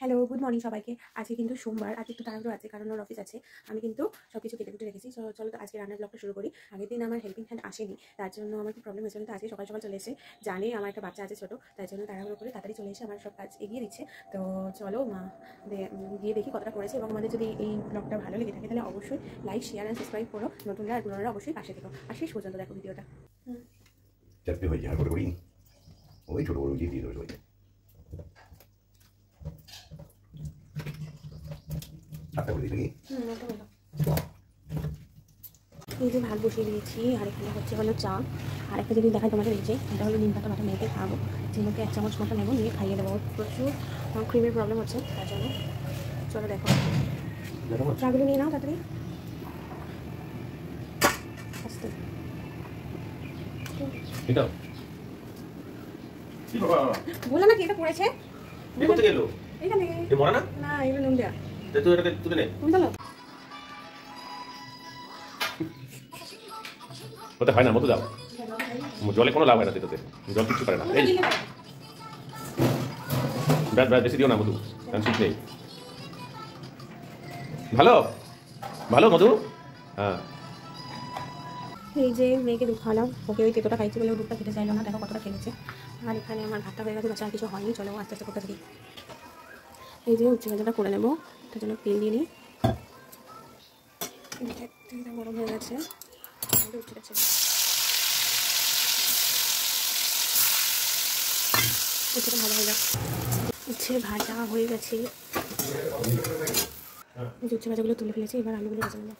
Hello, good morning সবাইকে। আজকে কিন্তু সোমবার, আজকে একটু তাড়াহুড়ো আছে কারণ ওর অফিস আছে। আমি কিন্তু সব কিছু কেটে কুটে রেখেছি। চলো তো আজকে রান্নার ব্লগটা শুরু করি। আগের দিন আমার হেল্পিং হ্যান্ড আসেনি, তার জন্য আমার একটু প্রবলেম হয়েছিল। তো আজকে সকাল সকাল চলে এসে, জানি আমার একটা বাচ্চা আছে ছোটো, তাই জন্য তাড়াহুড়ো করে তাড়াতাড়ি চলে এসে আমার সব কাজ এগিয়ে দিচ্ছে। তো চলো গিয়ে দেখি কতটা করেছে, এবং আমাদের যদি এই ব্লগটা ভালো লেগে থাকে তাহলে অবশ্যই লাইক, শেয়ার অ্যান্ড সাবস্ক্রাইব করো। নতুনরা আর পুরোনোরা অবশ্যই পাশে থেকো, আর শেষ পর্যন্ত দেখো ভিডিওটা। চারটে হয়েছে আর করে করি ওই ছোটো বড় দিয়ে দিয়ে দেবে সবাইকে। আটটা করে দিই এই যে ভাত বসিয়ে দিয়েছি, আর এখানে হচ্ছে হলো চা। আর একটা যদি দেখায় তোমাদের, এই যে এটা হলো নিম পাতা বাটা, মেয়েকে খাওয়াবো। যেগুলোকে 1 চামচ মতো নেবো, নিয়ে খাইয়ে দেবো। প্রচুর ক্রিমের প্রবলেম হচ্ছে, তার জন্য চলো দেখো চাগুলো নিয়ে নাও তাড়াতাড়ি। আস্তে বললাম না কি এটা পড়েছে এইখান থেকে না, এগুলো নুন দেওয়া। ওটা হয় না মতো দাও, জলে কোনো লাভ হয় না, সেটাতে জল কিছু করে না। এই ব্যাস ব্যাস বেশি দিও না মধু, ঠিক নেই। ভালো ভালো মধু। হ্যাঁ, এই যে মেয়েকে দুধ খাওয়ালাম, ওকে ওই তেতোটা খাইছে বলে দুধটা খেতে চাইলো না, দেখো কতটা খেয়েছে। আর এখানে আমার ভাতটা হয়ে গেছে, বাচ্চা আর কিছু হয়নি। চলো আস্তে আস্তে করতে থাকি। এই যে উচ্চ ভাজাটা করে নেবো, তার জন্য তেল দিয়ে নিই। তেলটা গরম হয়ে গেছে, উঠে গেছে। উচ্ছেটা ভাজা হয়ে যাচ্ছে, উচ্ছে ভাজা হয়ে গেছে। উচ্ছে ভাজাগুলো তুলে ফেলেছি, এবার আলুগুলো ভাজা নেবো।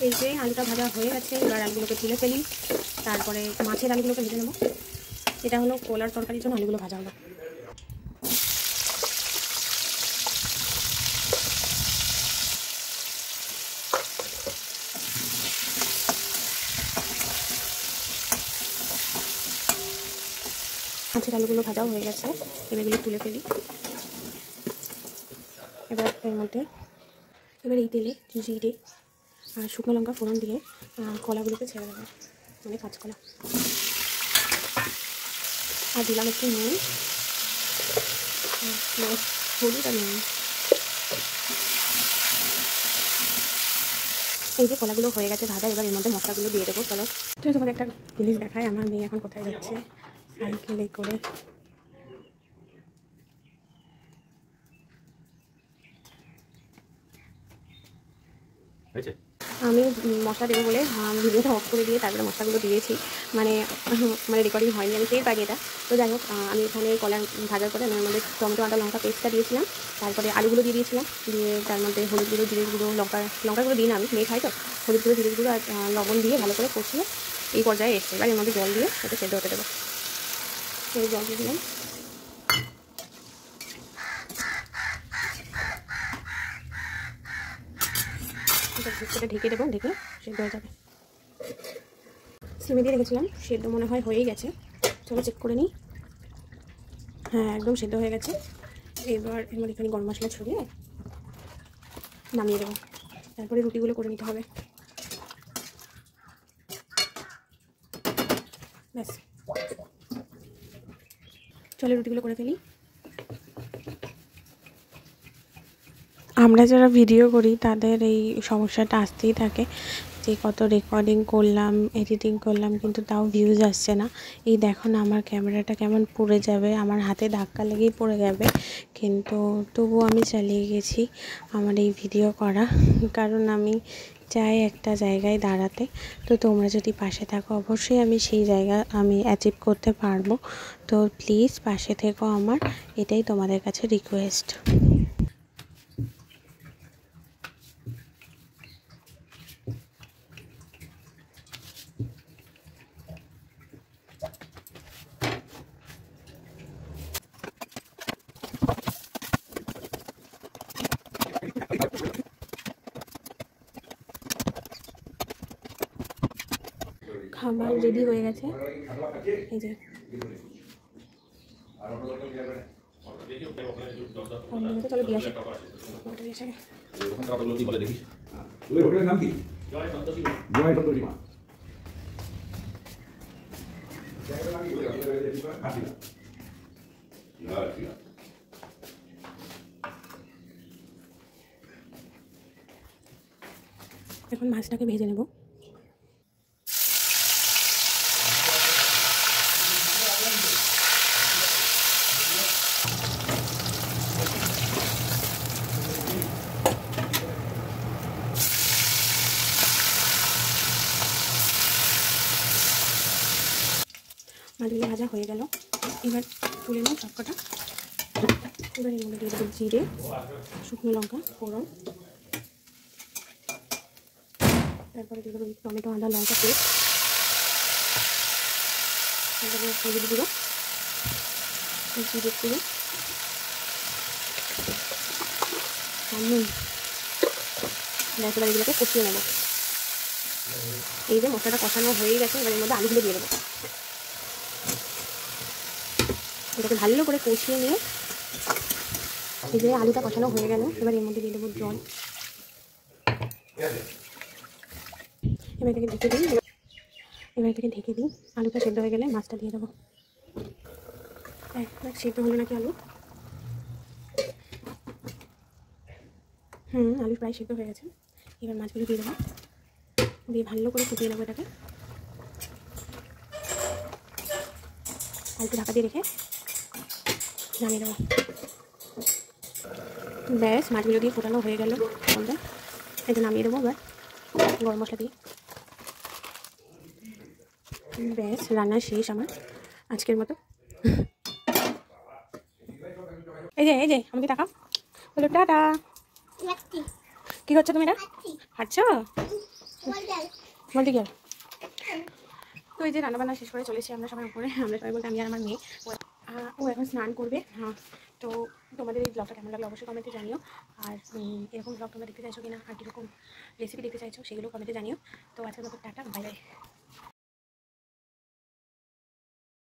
এই যে আলুটা ভাজা হয়ে গেছে, এবার আলুগুলোকে তুলে ফেলি। তারপরে মাছের আলুগুলোকে ভেজে নেবো। এটা হলো কলার তরকারির জন্য আলুগুলো ভাজা হলো। মাছের আলুগুলো ভাজাও হয়ে গেছে, এবার এগুলো তুলে ফেলি। এবার এর মধ্যে এই তেলে জিরে আর শুকনো লঙ্কা ফোড়ন দিয়ে কলাগুলোকে ছেড়ে দেবো, মানে কাঁচকলা। আর দিলাম একটু নুন, হলুদ আর নুন। এই যে কলাগুলো হয়ে গেছে ভাজা, এবার এর মধ্যে মশলাগুলো দিয়ে দেবো। চলো তোমাকে একটা জিনিস দেখায়, আমার মেয়ে এখন কোথায় যাচ্ছে সাইকেলে করে। আমি মশলা দেবো বলে ভিডিওটা অফ করে দিয়ে তারপরে মশলাগুলো দিয়েছি, মানে রেকর্ডিং হয়নি, আমি টের পাই এটা। তো যাই হোক, আমি এখানে কলা ভাজার পরে আমি এর মধ্যে টমেটো আদা লঙ্কা পেস্টটা দিয়েছিলাম, তারপরে আলুগুলো দিয়ে দিয়েছিলাম, দিয়ে তার মধ্যে হলুদ গুঁড়ো, জিরে গুঁড়ো, লঙ্কাগুলো দিই না, আমি মেয়ে খাই তো। হলুদ গুঁড়ো, জিরে গুঁড়ো আর লবণ দিয়ে ভালো করে কষিয়ে এই পর্যায়ে এসছে। এবার এর মধ্যে জল দিয়ে ওটা সেদ্ধ হতে দেবো। সেই জল দিয়ে দিলাম। সেটা ঢেকে দেবো, ঢেকে সেদ্ধ হয়ে যাবে। সিমে দিয়ে রেখেছিলাম, সেদ্ধ মনে হয় হয়েই গেছে। চলো চেক করে নিই। হ্যাঁ, একদম সেদ্ধ হয়ে গেছে। এবার এর মধ্যে এখানে গরম মশলা ছড়িয়ে নামিয়ে দেবো। তারপরে রুটিগুলো করে নিতে হবে, ব্যাস। চলো রুটিগুলো করে ফেলি। আমরা যারা ভিডিও করি তাদের এই সমস্যাটা আসতেই থাকে, যে কত রেকর্ডিং করলাম, এডিটিং করলাম, কিন্তু তাও ভিউজ আসছে না। এই দেখো না, আমার ক্যামেরাটা কেমন পুড়ে যাবে, আমার হাতে ধাক্কা লেগেই পড়ে যাবে, কিন্তু তবুও আমি চালিয়ে গেছি আমার এই ভিডিও করা, কারণ আমি চাই একটা জায়গায় দাঁড়াতে। তো তোমরা যদি পাশে থাকো, অবশ্যই আমি সেই জায়গা আমি অ্যাচিভ করতে পারবো। তো প্লিজ পাশে থেকো আমার, এটাই তোমাদের কাছে রিকোয়েস্ট। খাবার রেডি হয়ে গেছে, এই যে চলো দিয়ে আসি। হোটেলের নাম কি? জয় সন্তোষী মা। Casi. Ya, tía. এখন মাছটাকে ভেজে নেব। মাছগুলো ভাজা হয়ে গেল, এবার তুলে নেব সবকটা। এবার এর মধ্যে দিয়ে দেবো জিরে, শুকনো লঙ্কা ফোড়ন, তারপরে দিয়ে দেবো টমেটো আদা লঙ্কা পেস্ট, তারপরে হলুদ গুঁড়ো, জিরে গুঁড়ো আর নুন। এবার এগুলোকে কষিয়ে নেব। এই যে মশলাটা কষানো হয়ে গেছে, এবার এর মধ্যে আলুগুলো দিয়ে দেবো। এটাকে ভালো করে কষিয়ে নিয়ে এই যে আলুটা কষানো হয়ে গেল, এবার এর মধ্যে দিয়ে দেবো জল। এবার থেকে ঢেকে দিই। আলুটা সেদ্ধ হয়ে গেলে মাছটা দিয়ে দেবো। সেদ্ধ হলো নাকি আলু? আলু প্রায় সেদ্ধ হয়ে গেছে। এবার মাছগুলো দিয়ে দেবো, দিয়ে ভালো করে ফুটিয়ে নেবো এটাকে। আর একটু ঢাকা দিয়ে রেখে নামিয়ে দেবো। ব্যাস, মাছগুলো দিয়ে ফোটানো হয়ে গেল। এটা নামিয়ে দেবো এবার গরম মশলা দিয়ে। ব্যাস, রান্না শেষ আমার আজকের মতো। এই যে আমাকে টাকা বলো টাটা। কি করছো তুমি? এটা হাঁটছো বলতে কি? তো এই যে রান্নাবান্না শেষ করে চলেছি আমরা সবাই উপরে। আমরা সবাই বলতে আমি আর আমার মেয়ে। ও এখন স্নান করবে। তো তোমাদের এই ব্লগটা কেমন লাগলো অবশ্যই কমেন্টে জানিও। আর এরকম ব্লগ তোমরা দেখতে চাইছো কিনা, আর কীরকম রেসিপি দেখতে চাইছো সেগুলো কমেন্টে জানিও। তো আজকের মতো টাটা, বাই বাই।